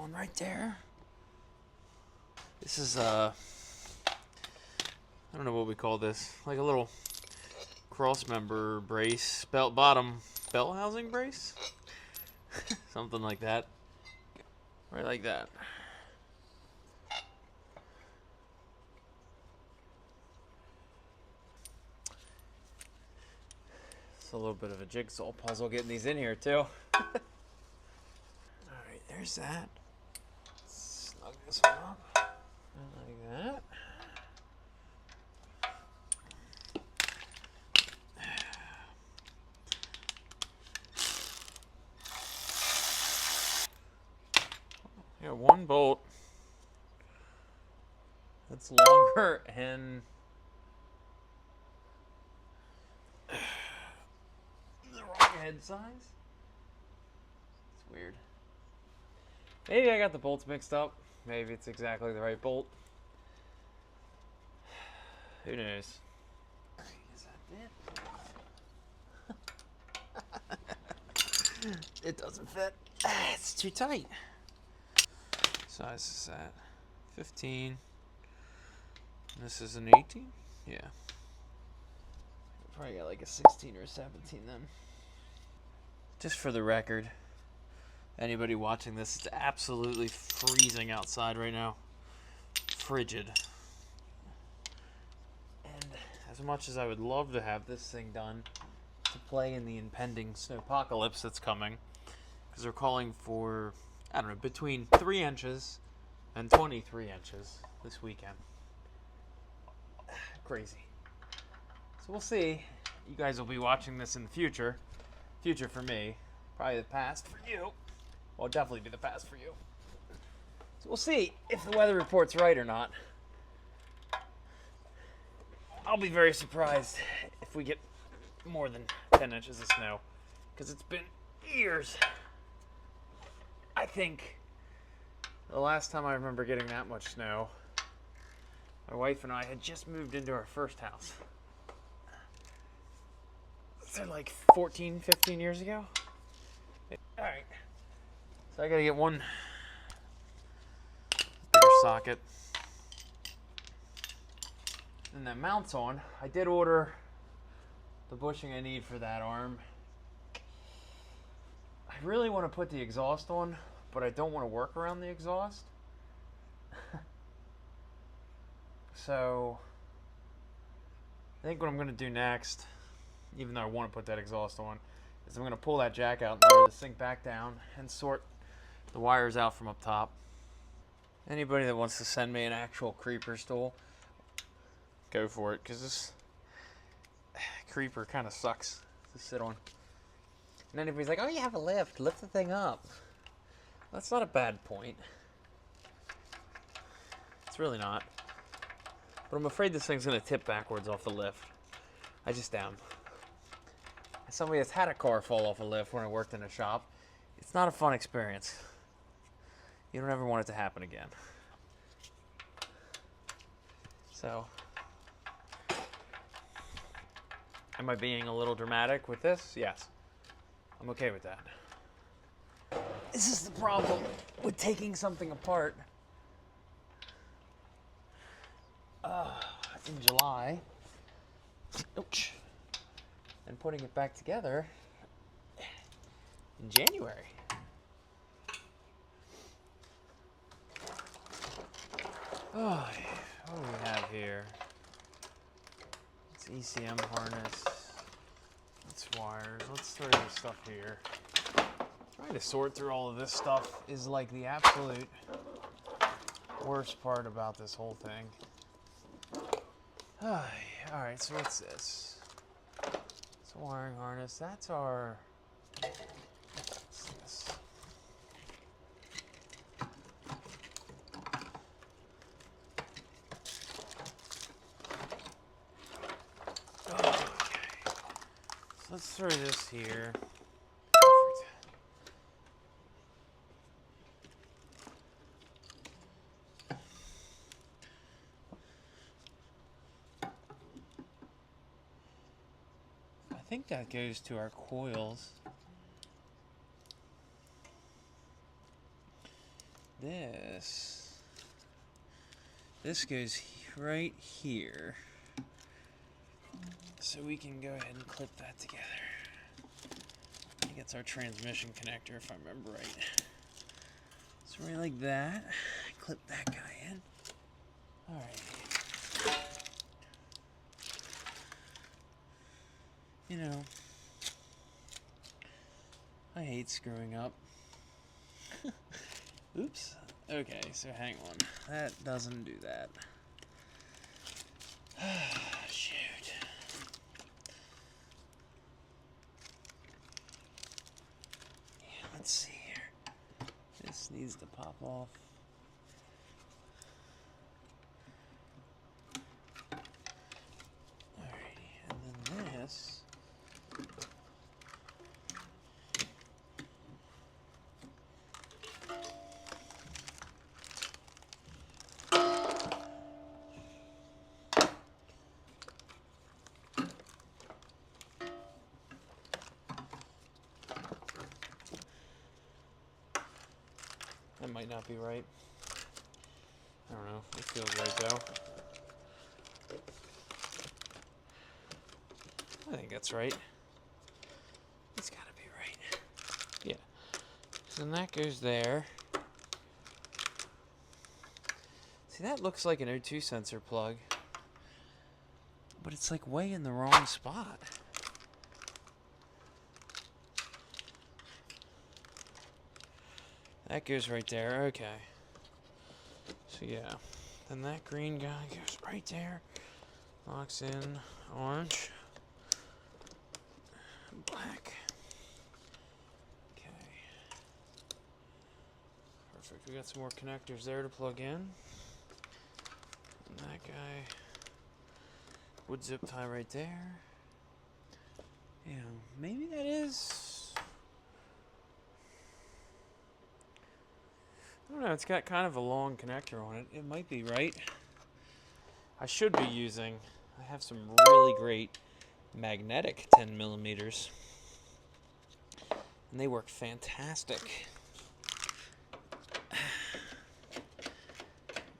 on right there. This is I don't know what we call this, like a little cross member brace, bottom belt housing brace, something like that, right like that. It's a little bit of a jigsaw puzzle getting these in here too. All right, there's that. Snug this one up like that. Yeah, one bolt that's longer and the wrong head size. It's weird. Maybe I got the bolts mixed up. Maybe it's exactly the right bolt. Who knows? Is that it? It doesn't fit. It's too tight. Size is that? 15. This is an 18? Yeah. Probably got like a 16 or a 17 then. Just for the record, anybody watching this, it's absolutely freezing outside right now. Frigid. And as much as I would love to have this thing done to play in the impending snowpocalypse that's coming, because they're calling for, I don't know, between 3 inches and 23 inches this weekend. Crazy. So we'll see. You guys will be watching this in the future. Future for me. Probably the past for you. Well, definitely be the past for you. So we'll see if the weather report's right or not. I'll be very surprised if we get more than 10 inches of snow. Because it's been years. I think the last time I remember getting that much snow, my wife and I had just moved into our first house. So like 14, 15 years ago? Alright. So I gotta get one bigger socket. And that mounts on. I did order the bushing I need for that arm. I really want to put the exhaust on, but I don't want to work around the exhaust. So I think what I'm going to do next, even though I want to put that exhaust on, is I'm going to pull that jack out and lower the sink back down and sort the wires out from up top. Anybody that wants to send me an actual creeper stool, go for it, because this creeper kind of sucks to sit on. And then everybody's like, oh, you have a lift the thing up. That's not a bad point. It's really not. But I'm afraid this thing's going to tip backwards off the lift. I just am. As somebody that's had a car fall off a lift when I worked in a shop, it's not a fun experience. You don't ever want it to happen again. So, am I being a little dramatic with this? Yes. I'm okay with that. This is the problem with taking something apart in July, ouch, and putting it back together in January. Oh, what do we have here? It's ECM harness. It's wires. Let's throw this stuff here. Trying to sort through all of this stuff is like the absolute worst part about this whole thing. Alright, so what's this? It's a wiring harness. That's our... What's this? Okay. So let's throw this here. Perfect. I think that goes to our coils. this goes right here. So we can go ahead and clip that together. I think it's our transmission connector if I remember right. So right like that. Clip that guy in. Alright. You know, I hate screwing up. Oops. Okay, so hang on. That doesn't do that. Shoot. Yeah, let's see here. This needs to pop off. Alrighty, and then this. That might not be right. I don't know. It feels right though. I think that's right. It's gotta be right. Yeah. So then that goes there. See, that looks like an O2 sensor plug. But it's like way in the wrong spot. That goes right there, okay. So yeah, then that green guy goes right there. Locks in orange. Black. Okay. Perfect, we got some more connectors there to plug in. And that guy would zip tie right there. Yeah, maybe that is... I don't know, it's got kind of a long connector on it. It might be right. I should be using, I have some really great magnetic 10 millimeters. And they work fantastic.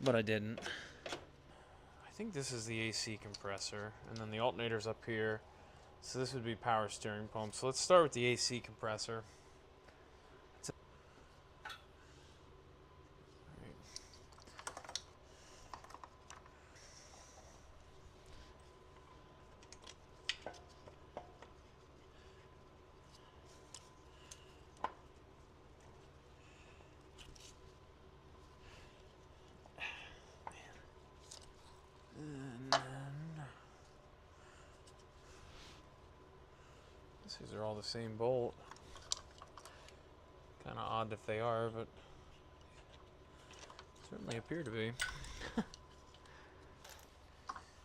But I didn't. I think this is the AC compressor, and then the alternator's up here. So this would be power steering pump. So let's start with the AC compressor. These are all the same bolt. Kind of odd if they are, but certainly appear to be.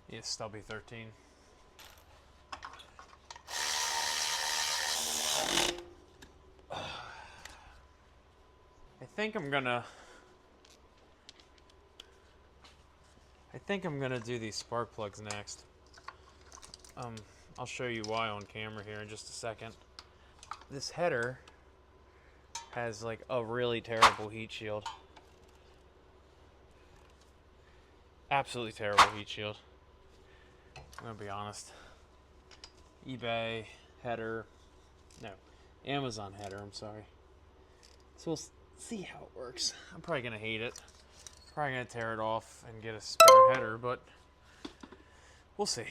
Yeah, stubby 13. I think I'm gonna do these spark plugs next. I'll show you why on camera here in just a second. This header has like a really terrible heat shield. Absolutely terrible heat shield. I'm gonna be honest. eBay header, no, Amazon header, I'm sorry. So we'll see how it works. I'm probably gonna hate it. Probably gonna tear it off and get a spare header, but we'll see.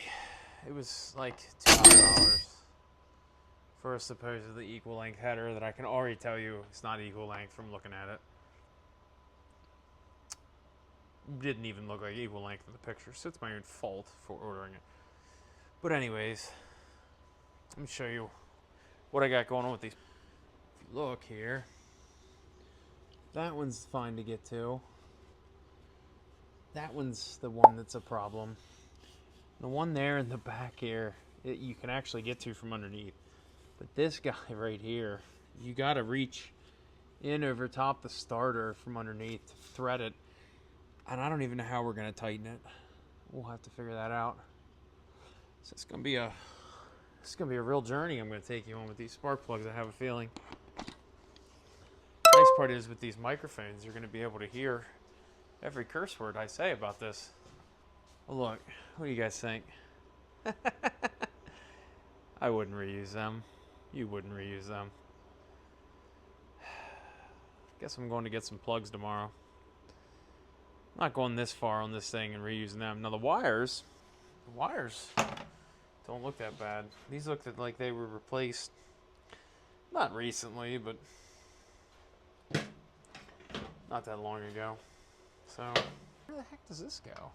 It was like $200 for a supposedly equal length header that I can already tell you it's not equal length from looking at it. Didn't even look like equal length in the picture, so it's my own fault for ordering it. But anyways, let me show you what I got going on with these. If you look here, that one's fine to get to. That one's the one that's a problem. The one there in the back here, you can actually get to from underneath. But this guy right here, you gotta reach in over top the starter from underneath to thread it. And I don't even know how we're gonna tighten it. We'll have to figure that out. So it's gonna be a real journey I'm gonna take you on with these spark plugs, I have a feeling. Nice part is with these microphones, you're going to be able to hear every curse word I say about this. Well, look, what do you guys think? I wouldn't reuse them. You wouldn't reuse them. Guess I'm going to get some plugs tomorrow. I'm not going this far on this thing and reusing them. Now the wires don't look that bad. These look like they were replaced, not recently, but not that long ago. So, where the heck does this go?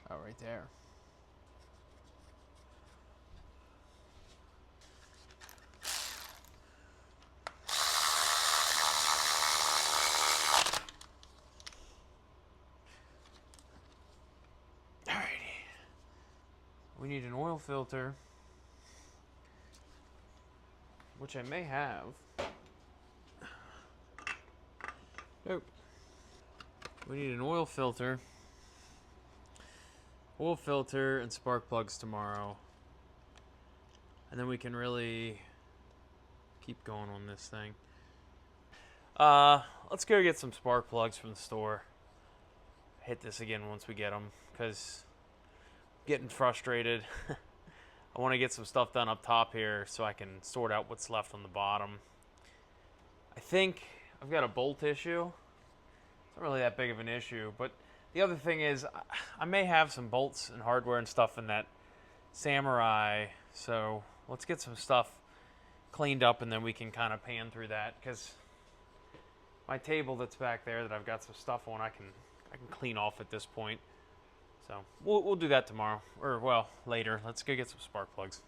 Oh, right there. We need an oil filter, which I may have. Nope. We need an oil filter and spark plugs tomorrow. And then we can really keep going on this thing. Let's go get some spark plugs from the store. Hit this again once we get them, because getting frustrated. I want to get some stuff done up top here so I can sort out what's left on the bottom. I think I've got a bolt issue. It's not really that big of an issue, but the other thing is I may have some bolts and hardware and stuff in that Samurai, so let's get some stuff cleaned up and then we can kind of pan through that, because my table that's back there that I've got some stuff on, I can clean off at this point. So we'll do that tomorrow, or well, later. Let's go get some spark plugs.